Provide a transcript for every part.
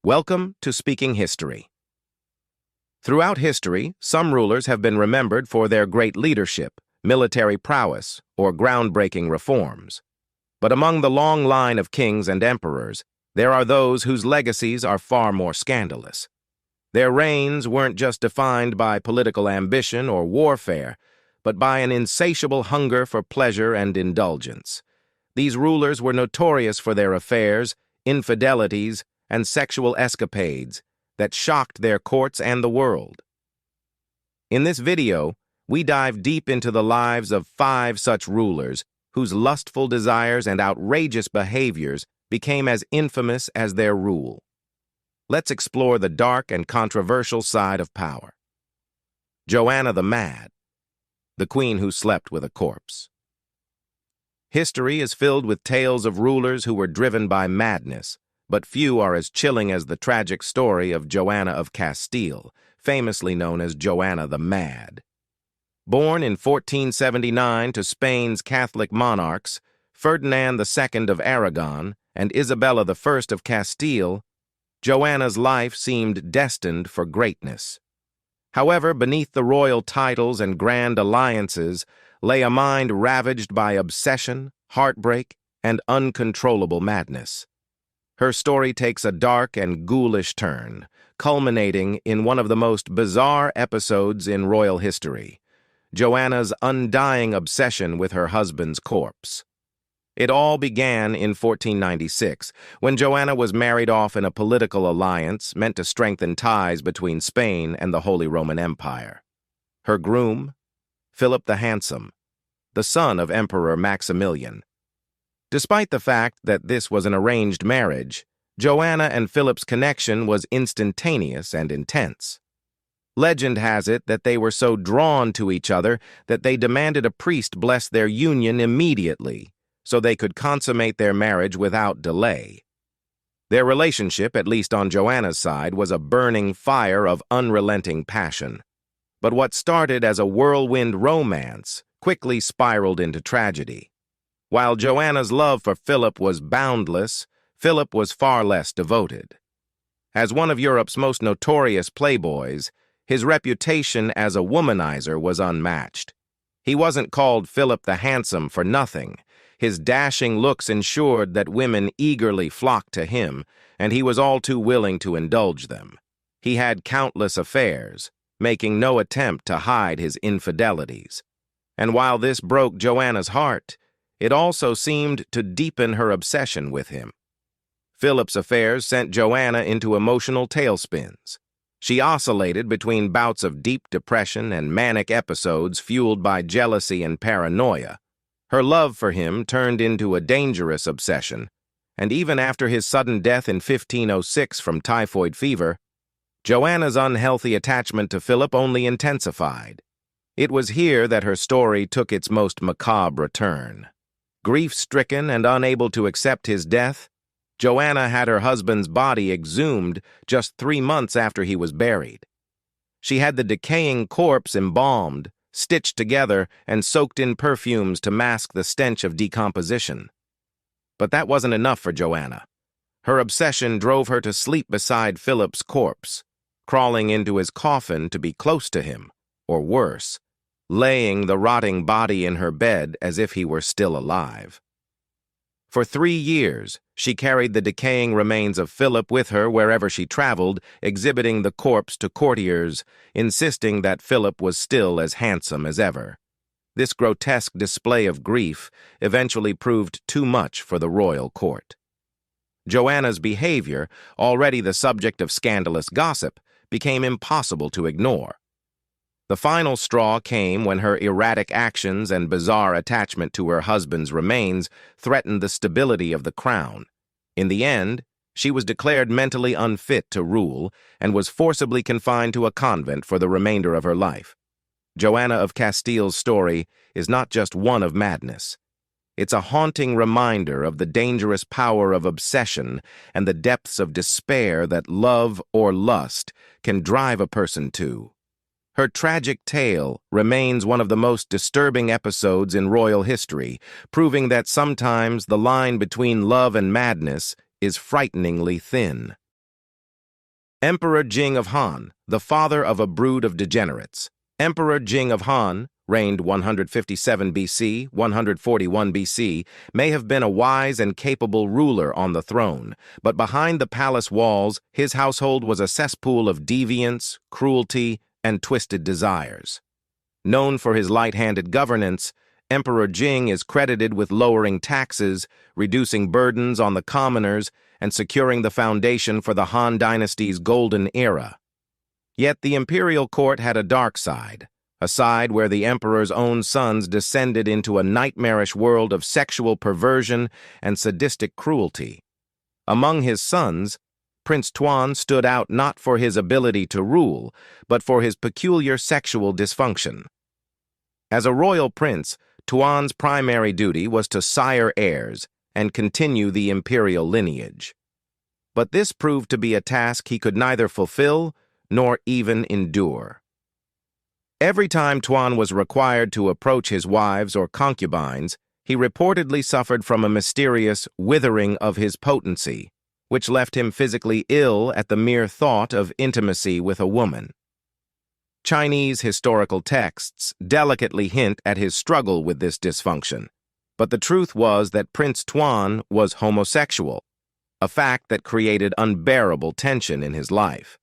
Welcome to Speaking History. Throughout history, some rulers have been remembered for their great leadership, military prowess, or groundbreaking reforms. But among the long line of kings and emperors, there are those whose legacies are far more scandalous. Their reigns weren't just defined by political ambition or warfare, but by an insatiable hunger for pleasure and indulgence. These rulers were notorious for their affairs, infidelities, and sexual escapades that shocked their courts and the world. In this video, we dive deep into the lives of 5 such rulers whose lustful desires and outrageous behaviors became as infamous as their rule. Let's explore the dark and controversial side of power. Joanna the Mad, the queen who slept with a corpse. History is filled with tales of rulers who were driven by madness, but few are as chilling as the tragic story of Joanna of Castile, famously known as Joanna the Mad. Born in 1479 to Spain's Catholic monarchs, Ferdinand II of Aragon and Isabella I of Castile, Joanna's life seemed destined for greatness. However, beneath the royal titles and grand alliances lay a mind ravaged by obsession, heartbreak, and uncontrollable madness. Her story takes a dark and ghoulish turn, culminating in one of the most bizarre episodes in royal history, Joanna's undying obsession with her husband's corpse. It all began in 1496, when Joanna was married off in a political alliance meant to strengthen ties between Spain and the Holy Roman Empire. Her groom, Philip the Handsome, the son of Emperor Maximilian. Despite the fact that this was an arranged marriage, Joanna and Philip's connection was instantaneous and intense. Legend has it that they were so drawn to each other that they demanded a priest bless their union immediately, so they could consummate their marriage without delay. Their relationship, at least on Joanna's side, was a burning fire of unrelenting passion. But what started as a whirlwind romance quickly spiraled into tragedy. While Joanna's love for Philip was boundless, Philip was far less devoted. As one of Europe's most notorious playboys, his reputation as a womanizer was unmatched. He wasn't called Philip the Handsome for nothing. His dashing looks ensured that women eagerly flocked to him, and he was all too willing to indulge them. He had countless affairs, making no attempt to hide his infidelities. And while this broke Joanna's heart, it also seemed to deepen her obsession with him. Philip's affairs sent Joanna into emotional tailspins. She oscillated between bouts of deep depression and manic episodes fueled by jealousy and paranoia. Her love for him turned into a dangerous obsession, and even after his sudden death in 1506 from typhoid fever, Joanna's unhealthy attachment to Philip only intensified. It was here that her story took its most macabre turn. Grief-stricken and unable to accept his death, Joanna had her husband's body exhumed just 3 months after he was buried. She had the decaying corpse embalmed, stitched together, and soaked in perfumes to mask the stench of decomposition. But that wasn't enough for Joanna. Her obsession drove her to sleep beside Philip's corpse, crawling into his coffin to be close to him, or worse, laying the rotting body in her bed as if he were still alive. For 3 years, she carried the decaying remains of Philip with her wherever she traveled, exhibiting the corpse to courtiers, insisting that Philip was still as handsome as ever. This grotesque display of grief eventually proved too much for the royal court. Joanna's behavior, already the subject of scandalous gossip, became impossible to ignore. The final straw came when her erratic actions and bizarre attachment to her husband's remains threatened the stability of the crown. In the end, she was declared mentally unfit to rule and was forcibly confined to a convent for the remainder of her life. Joanna of Castile's story is not just one of madness. It's a haunting reminder of the dangerous power of obsession and the depths of despair that love or lust can drive a person to. Her tragic tale remains one of the most disturbing episodes in royal history, proving that sometimes the line between love and madness is frighteningly thin. Emperor Jing of Han, the father of a brood of degenerates. Emperor Jing of Han, reigned 157 BC, 141 BC, may have been a wise and capable ruler on the throne, but behind the palace walls, his household was a cesspool of deviance, cruelty, and twisted desires. Known for his light-handed governance, Emperor Jing is credited with lowering taxes, reducing burdens on the commoners, and securing the foundation for the Han dynasty's golden era. Yet the imperial court had a dark side, a side where the emperor's own sons descended into a nightmarish world of sexual perversion and sadistic cruelty. Among his sons, Prince Tuan stood out not for his ability to rule, but for his peculiar sexual dysfunction. As a royal prince, Tuan's primary duty was to sire heirs and continue the imperial lineage. But this proved to be a task he could neither fulfill nor even endure. Every time Tuan was required to approach his wives or concubines, he reportedly suffered from a mysterious withering of his potency, which left him physically ill at the mere thought of intimacy with a woman. Chinese historical texts delicately hint at his struggle with this dysfunction, but the truth was that Prince Tuan was homosexual, a fact that created unbearable tension in his life.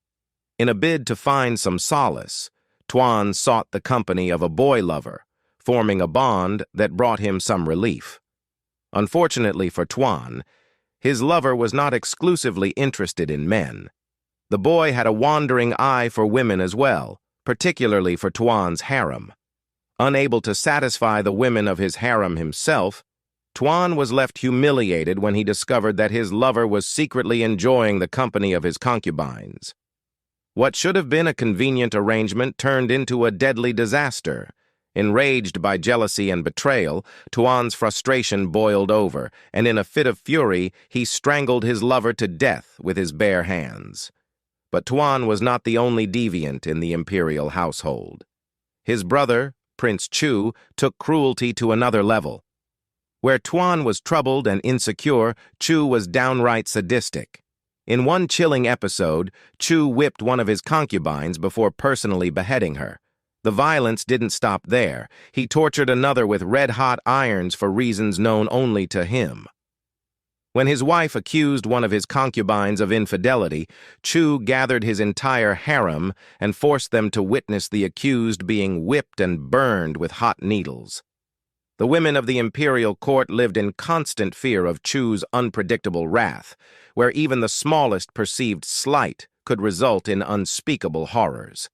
In a bid to find some solace, Tuan sought the company of a boy lover, forming a bond that brought him some relief. Unfortunately for Tuan, his lover was not exclusively interested in men. The boy had a wandering eye for women as well, particularly for Tuan's harem. Unable to satisfy the women of his harem himself, Tuan was left humiliated when he discovered that his lover was secretly enjoying the company of his concubines. What should have been a convenient arrangement turned into a deadly disaster. Enraged by jealousy and betrayal, Tuan's frustration boiled over, and in a fit of fury, he strangled his lover to death with his bare hands. But Tuan was not the only deviant in the imperial household. His brother, Prince Chu, took cruelty to another level. Where Tuan was troubled and insecure, Chu was downright sadistic. In one chilling episode, Chu whipped one of his concubines before personally beheading her. The violence didn't stop there. He tortured another with red-hot irons for reasons known only to him. When his wife accused one of his concubines of infidelity, Chu gathered his entire harem and forced them to witness the accused being whipped and burned with hot needles. The women of the imperial court lived in constant fear of Chu's unpredictable wrath, where even the smallest perceived slight could result in unspeakable horrors.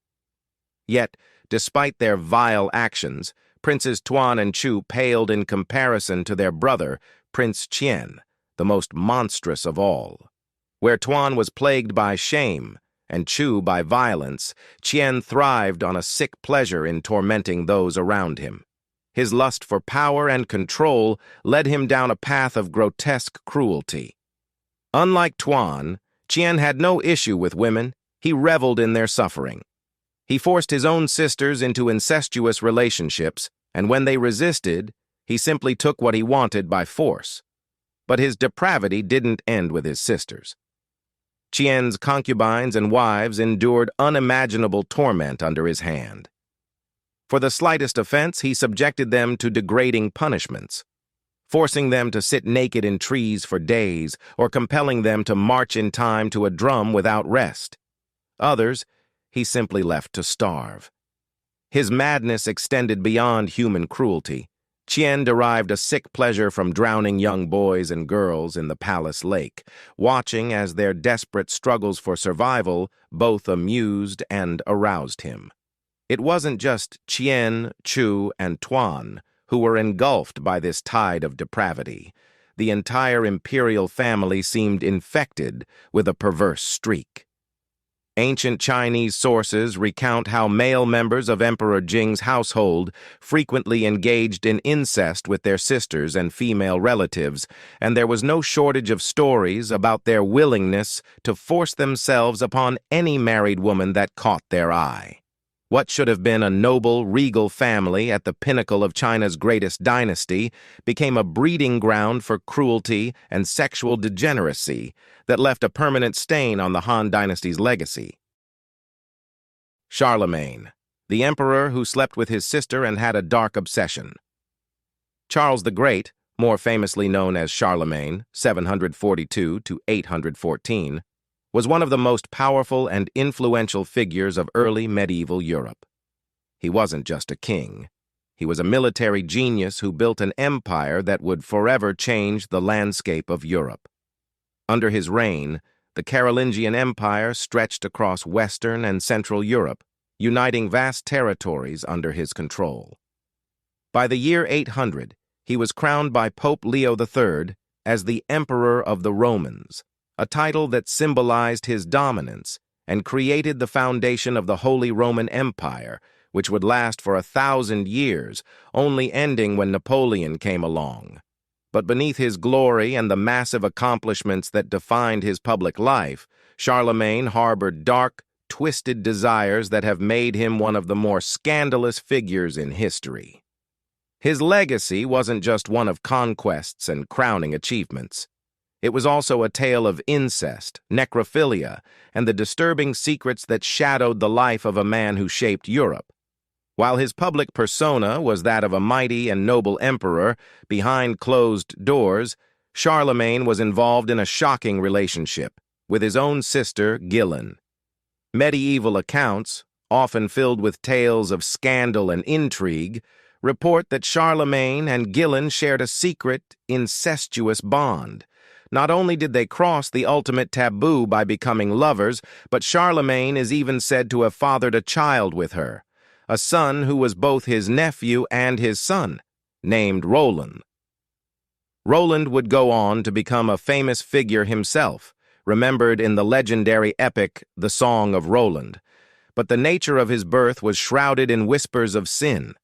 Yet, despite their vile actions, Princes Tuan and Chu paled in comparison to their brother, Prince Qian, the most monstrous of all. Where Tuan was plagued by shame and Chu by violence, Qian thrived on a sick pleasure in tormenting those around him. His lust for power and control led him down a path of grotesque cruelty. Unlike Tuan, Qian had no issue with women. He reveled in their suffering. He forced his own sisters into incestuous relationships, and when they resisted, he simply took what he wanted by force. But his depravity didn't end with his sisters. Qian's concubines and wives endured unimaginable torment under his hand. For the slightest offense, he subjected them to degrading punishments, forcing them to sit naked in trees for days or compelling them to march in time to a drum without rest. Others, he simply left to starve. His madness extended beyond human cruelty. Qian derived a sick pleasure from drowning young boys and girls in the palace lake, watching as their desperate struggles for survival both amused and aroused him. It wasn't just Qian, Chu, and Tuan who were engulfed by this tide of depravity. The entire imperial family seemed infected with a perverse streak. Ancient Chinese sources recount how male members of Emperor Jing's household frequently engaged in incest with their sisters and female relatives, and there was no shortage of stories about their willingness to force themselves upon any married woman that caught their eye. What should have been a noble, regal family at the pinnacle of China's greatest dynasty became a breeding ground for cruelty and sexual degeneracy that left a permanent stain on the Han dynasty's legacy. Charlemagne, the emperor who slept with his sister and had a dark obsession. Charles the Great, more famously known as Charlemagne, 742 to 814, was one of the most powerful and influential figures of early medieval Europe. He wasn't just a king. He was a military genius who built an empire that would forever change the landscape of Europe. Under his reign, the Carolingian Empire stretched across Western and Central Europe, uniting vast territories under his control. By the year 800, he was crowned by Pope Leo III as the Emperor of the Romans, a title that symbolized his dominance and created the foundation of the Holy Roman Empire, which would last for 1,000 years, only ending when Napoleon came along. But beneath his glory and the massive accomplishments that defined his public life, Charlemagne harbored dark, twisted desires that have made him one of the more scandalous figures in history. His legacy wasn't just one of conquests and crowning achievements. It was also a tale of incest, necrophilia, and the disturbing secrets that shadowed the life of a man who shaped Europe. While his public persona was that of a mighty and noble emperor, behind closed doors, Charlemagne was involved in a shocking relationship with his own sister, Gillen. Medieval accounts, often filled with tales of scandal and intrigue, report that Charlemagne and Gillen shared a secret, incestuous bond. Not only did they cross the ultimate taboo by becoming lovers, but Charlemagne is even said to have fathered a child with her, a son who was both his nephew and his son, named Roland. Roland would go on to become a famous figure himself, remembered in the legendary epic The Song of Roland, but the nature of his birth was shrouded in whispers of sin.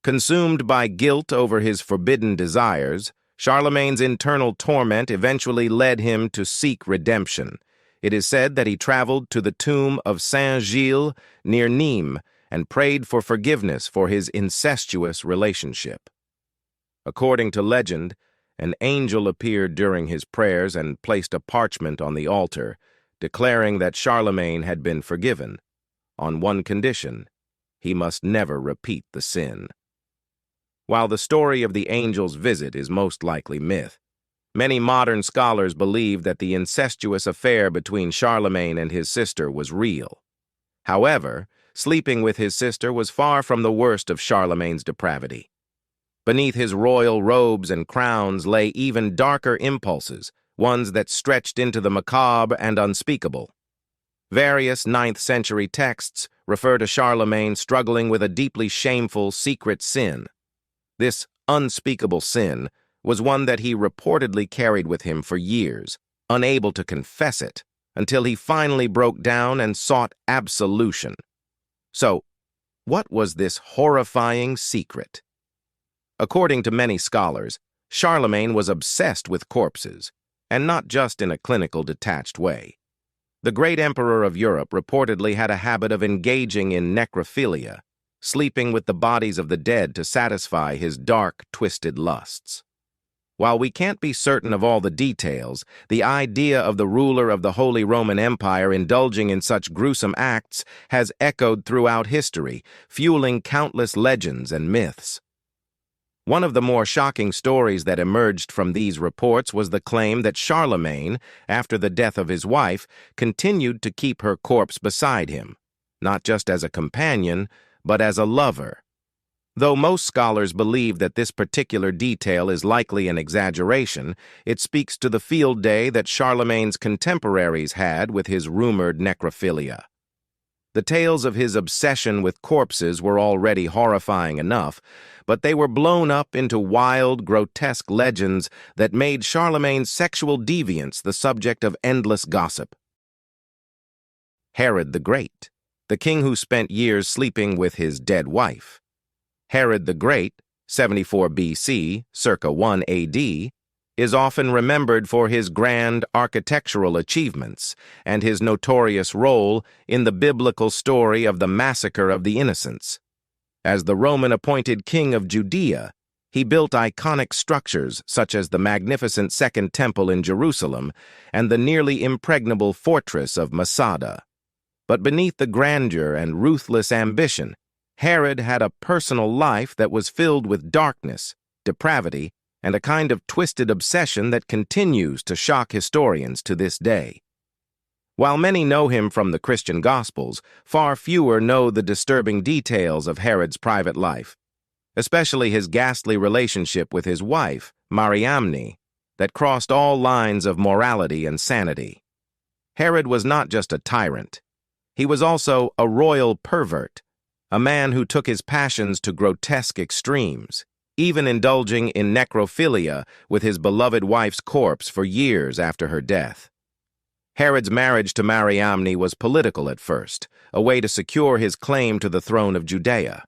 Consumed by guilt over his forbidden desires, Charlemagne's internal torment eventually led him to seek redemption. It is said that he traveled to the tomb of Saint-Gilles near Nîmes and prayed for forgiveness for his incestuous relationship. According to legend, an angel appeared during his prayers and placed a parchment on the altar, declaring that Charlemagne had been forgiven, on one condition: he must never repeat the sin. While the story of the angel's visit is most likely myth, many modern scholars believe that the incestuous affair between Charlemagne and his sister was real. However, sleeping with his sister was far from the worst of Charlemagne's depravity. Beneath his royal robes and crowns lay even darker impulses, ones that stretched into the macabre and unspeakable. Various 9th-century texts refer to Charlemagne struggling with a deeply shameful secret sin. This unspeakable sin was one that he reportedly carried with him for years, unable to confess it, until he finally broke down and sought absolution. So, what was this horrifying secret? According to many scholars, Charlemagne was obsessed with corpses, and not just in a clinical, detached way. The great emperor of Europe reportedly had a habit of engaging in necrophilia, sleeping with the bodies of the dead to satisfy his dark, twisted lusts. While we can't be certain of all the details, the idea of the ruler of the Holy Roman Empire indulging in such gruesome acts has echoed throughout history, fueling countless legends and myths. One of the more shocking stories that emerged from these reports was the claim that Charlemagne, after the death of his wife, continued to keep her corpse beside him, not just as a companion, but as a lover. Though most scholars believe that this particular detail is likely an exaggeration, it speaks to the field day that Charlemagne's contemporaries had with his rumored necrophilia. The tales of his obsession with corpses were already horrifying enough, but they were blown up into wild, grotesque legends that made Charlemagne's sexual deviance the subject of endless gossip. Herod the Great, the king who spent years sleeping with his dead wife. Herod the Great, 74 BC, circa 1 AD, is often remembered for his grand architectural achievements and his notorious role in the biblical story of the massacre of the innocents. As the Roman-appointed king of Judea, he built iconic structures such as the magnificent Second Temple in Jerusalem and the nearly impregnable fortress of Masada. But beneath the grandeur and ruthless ambition, Herod had a personal life that was filled with darkness, depravity, and a kind of twisted obsession that continues to shock historians to this day. While many know him from the Christian Gospels, far fewer know the disturbing details of Herod's private life, especially his ghastly relationship with his wife, Mariamne, that crossed all lines of morality and sanity. Herod was not just a tyrant. He was also a royal pervert, a man who took his passions to grotesque extremes, even indulging in necrophilia with his beloved wife's corpse for years after her death. Herod's marriage to Mariamne was political at first, a way to secure his claim to the throne of Judea.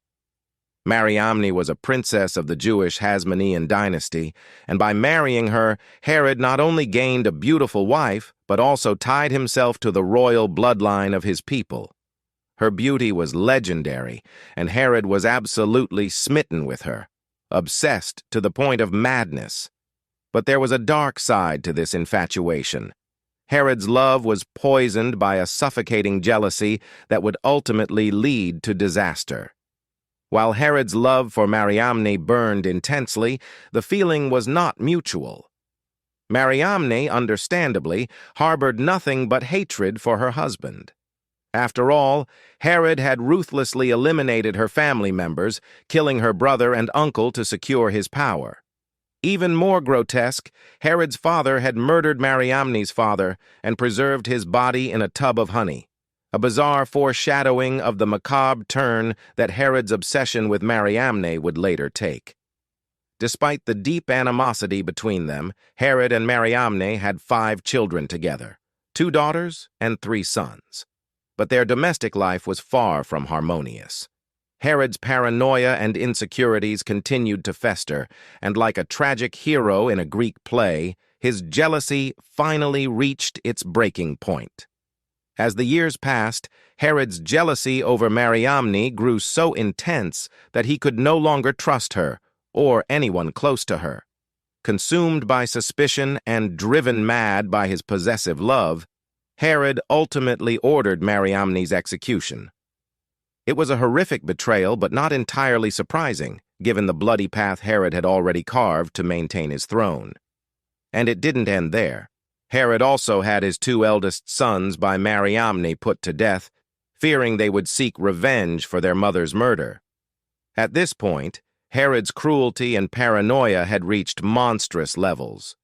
Mariamne was a princess of the Jewish Hasmonean dynasty, and by marrying her, Herod not only gained a beautiful wife, but also tied himself to the royal bloodline of his people. Her beauty was legendary, and Herod was absolutely smitten with her, obsessed to the point of madness. But there was a dark side to this infatuation. Herod's love was poisoned by a suffocating jealousy that would ultimately lead to disaster. While Herod's love for Mariamne burned intensely, the feeling was not mutual. Mariamne, understandably, harbored nothing but hatred for her husband. After all, Herod had ruthlessly eliminated her family members, killing her brother and uncle to secure his power. Even more grotesque, Herod's father had murdered Mariamne's father and preserved his body in a tub of honey, a bizarre foreshadowing of the macabre turn that Herod's obsession with Mariamne would later take. Despite the deep animosity between them, Herod and Mariamne had 5 children together, 2 daughters and 3 sons. But their domestic life was far from harmonious. Herod's paranoia and insecurities continued to fester, and like a tragic hero in a Greek play, his jealousy finally reached its breaking point. As the years passed, Herod's jealousy over Mariamne grew so intense that he could no longer trust her or anyone close to her. Consumed by suspicion and driven mad by his possessive love, Herod ultimately ordered Mariamne's execution. It was a horrific betrayal, but not entirely surprising, given the bloody path Herod had already carved to maintain his throne. And it didn't end there. Herod also had his 2 eldest sons by Mariamne put to death, fearing they would seek revenge for their mother's murder. At this point, Herod's cruelty and paranoia had reached monstrous levels.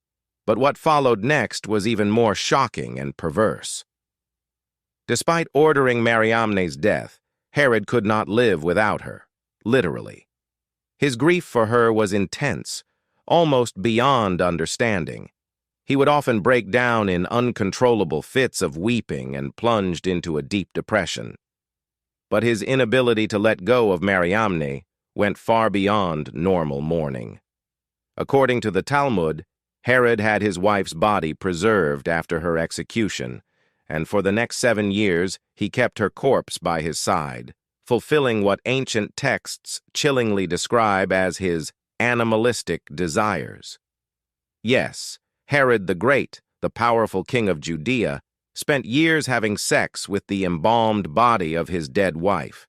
But what followed next was even more shocking and perverse. Despite ordering Mariamne's death, Herod could not live without her, literally. His grief for her was intense, almost beyond understanding. He would often break down in uncontrollable fits of weeping and plunged into a deep depression. But his inability to let go of Mariamne went far beyond normal mourning. According to the Talmud, Herod had his wife's body preserved after her execution, and for the next 7 years he kept her corpse by his side, fulfilling what ancient texts chillingly describe as his animalistic desires. Yes, Herod the Great, the powerful king of Judea, spent years having sex with the embalmed body of his dead wife.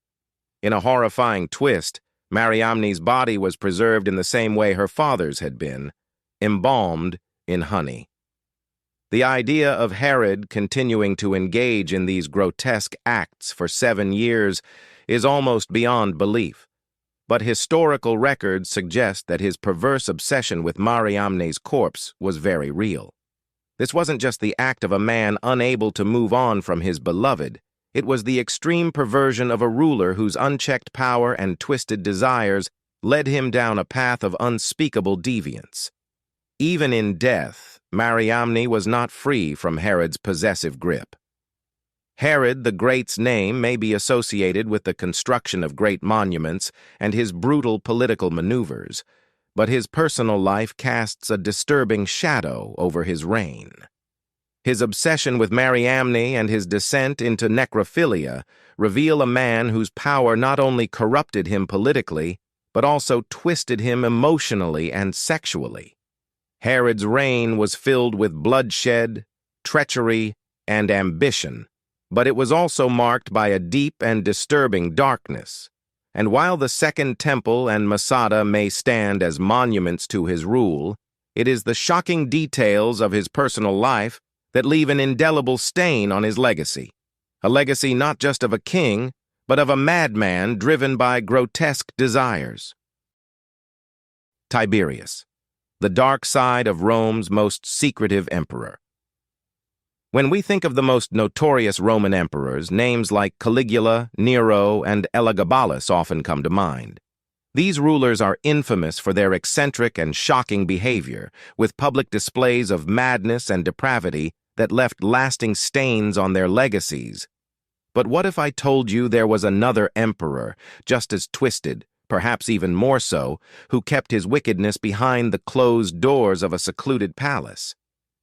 In a horrifying twist, Mariamne's body was preserved in the same way her father's had been, embalmed in honey. The idea of Herod continuing to engage in these grotesque acts for 7 years is almost beyond belief, but historical records suggest that his perverse obsession with Mariamne's corpse was very real. This wasn't just the act of a man unable to move on from his beloved. It was the extreme perversion of a ruler whose unchecked power and twisted desires led him down a path of unspeakable deviance. Even in death, Mariamne was not free from Herod's possessive grip. Herod the Great's name may be associated with the construction of great monuments and his brutal political maneuvers, but his personal life casts a disturbing shadow over his reign. His obsession with Mariamne and his descent into necrophilia reveal a man whose power not only corrupted him politically, but also twisted him emotionally and sexually. Herod's reign was filled with bloodshed, treachery, and ambition, but it was also marked by a deep and disturbing darkness. And while the Second Temple and Masada may stand as monuments to his rule, it is the shocking details of his personal life that leave an indelible stain on his legacy. A legacy not just of a king, but of a madman driven by grotesque desires. Tiberius, the dark side of Rome's most secretive emperor. When we think of the most notorious Roman emperors, names like Caligula, Nero, and Elagabalus often come to mind. These rulers are infamous for their eccentric and shocking behavior, with public displays of madness and depravity that left lasting stains on their legacies. But what if I told you there was another emperor, just as twisted, perhaps even more so, who kept his wickedness behind the closed doors of a secluded palace?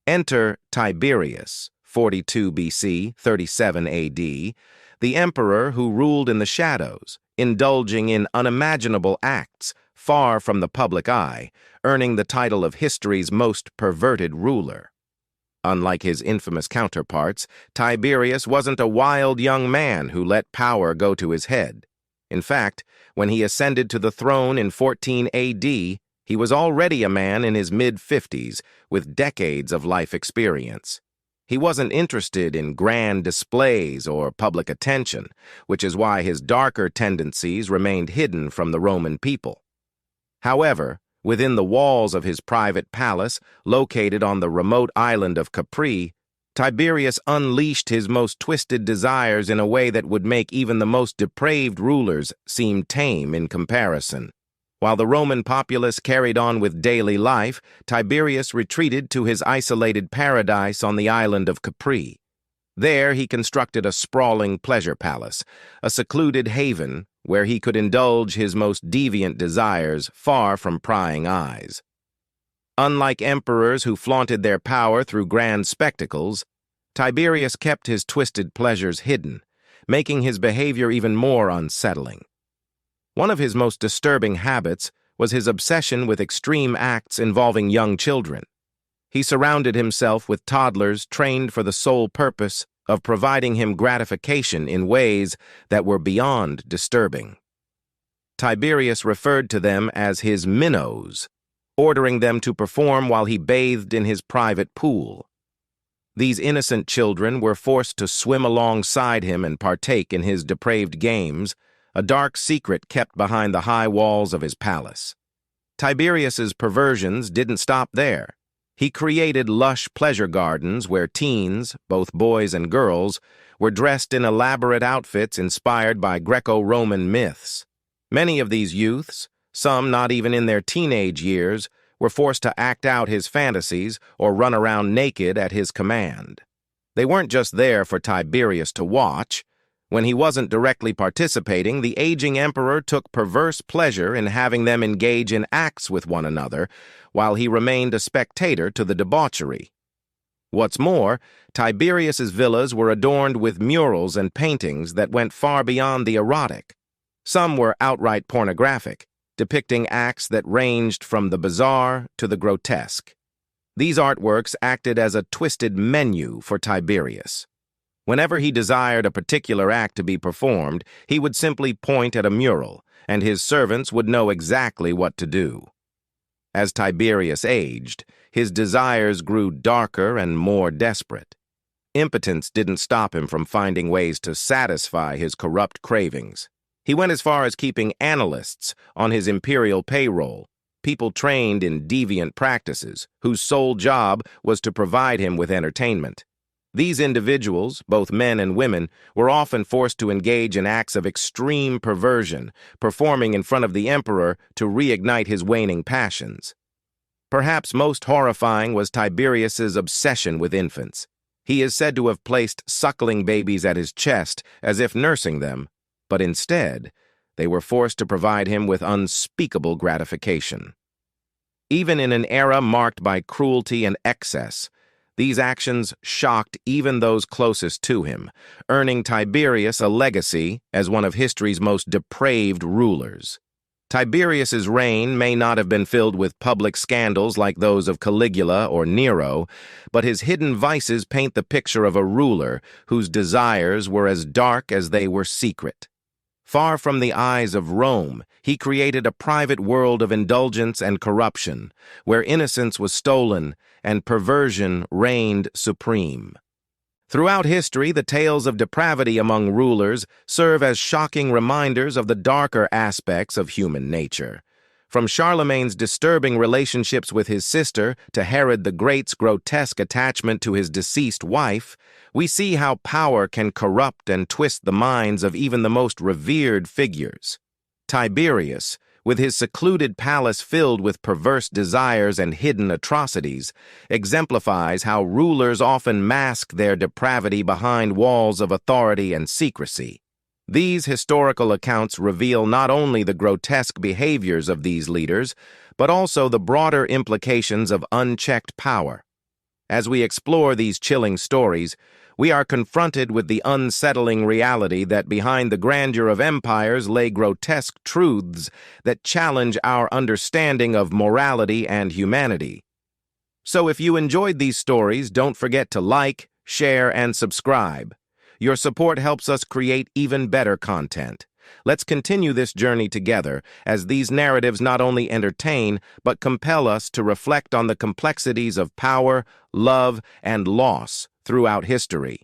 Enter Tiberius, 42 BC, 37 AD, the emperor who ruled in the shadows, indulging in unimaginable acts far from the public eye, earning the title of history's most perverted ruler. Unlike his infamous counterparts, Tiberius wasn't a wild young man who let power go to his head. In fact, when he ascended to the throne in 14 AD, he was already a man in his mid-50s with decades of life experience. He wasn't interested in grand displays or public attention, which is why his darker tendencies remained hidden from the Roman people. However, within the walls of his private palace, located on the remote island of Capri, Tiberius unleashed his most twisted desires in a way that would make even the most depraved rulers seem tame in comparison. While the Roman populace carried on with daily life, Tiberius retreated to his isolated paradise on the island of Capri. There he constructed a sprawling pleasure palace, a secluded haven where he could indulge his most deviant desires far from prying eyes. Unlike emperors who flaunted their power through grand spectacles, Tiberius kept his twisted pleasures hidden, making his behavior even more unsettling. One of his most disturbing habits was his obsession with extreme acts involving young children. He surrounded himself with toddlers trained for the sole purpose of providing him gratification in ways that were beyond disturbing. Tiberius referred to them as his minnows, ordering them to perform while he bathed in his private pool. These innocent children were forced to swim alongside him and partake in his depraved games, a dark secret kept behind the high walls of his palace. Tiberius's perversions didn't stop there. He created lush pleasure gardens where teens, both boys and girls, were dressed in elaborate outfits inspired by Greco-Roman myths. Many of these youths, some not even in their teenage years, were forced to act out his fantasies or run around naked at his command. They weren't just there for Tiberius to watch. When he wasn't directly participating, the aging emperor took perverse pleasure in having them engage in acts with one another, while he remained a spectator to the debauchery. What's more, Tiberius's villas were adorned with murals and paintings that went far beyond the erotic. Some were outright pornographic, depicting acts that ranged from the bizarre to the grotesque. These artworks acted as a twisted menu for Tiberius. Whenever he desired a particular act to be performed, he would simply point at a mural, and his servants would know exactly what to do. As Tiberius aged, his desires grew darker and more desperate. Impotence didn't stop him from finding ways to satisfy his corrupt cravings. He went as far as keeping analysts on his imperial payroll, people trained in deviant practices, whose sole job was to provide him with entertainment. These individuals, both men and women, were often forced to engage in acts of extreme perversion, performing in front of the emperor to reignite his waning passions. Perhaps most horrifying was Tiberius's obsession with infants. He is said to have placed suckling babies at his chest as if nursing them, but instead, they were forced to provide him with unspeakable gratification. Even in an era marked by cruelty and excess, these actions shocked even those closest to him, earning Tiberius a legacy as one of history's most depraved rulers. Tiberius's reign may not have been filled with public scandals like those of Caligula or Nero, but his hidden vices paint the picture of a ruler whose desires were as dark as they were secret. Far from the eyes of Rome, he created a private world of indulgence and corruption, where innocence was stolen and perversion reigned supreme. Throughout history, the tales of depravity among rulers serve as shocking reminders of the darker aspects of human nature. From Charlemagne's disturbing relationships with his sister to Herod the Great's grotesque attachment to his deceased wife, we see how power can corrupt and twist the minds of even the most revered figures. Tiberius, with his secluded palace filled with perverse desires and hidden atrocities, exemplifies how rulers often mask their depravity behind walls of authority and secrecy. These historical accounts reveal not only the grotesque behaviors of these leaders, but also the broader implications of unchecked power. As we explore these chilling stories, we are confronted with the unsettling reality that behind the grandeur of empires lay grotesque truths that challenge our understanding of morality and humanity. So if you enjoyed these stories, don't forget to like, share, and subscribe. Your support helps us create even better content. Let's continue this journey together, as these narratives not only entertain, but compel us to reflect on the complexities of power, love, and loss throughout history.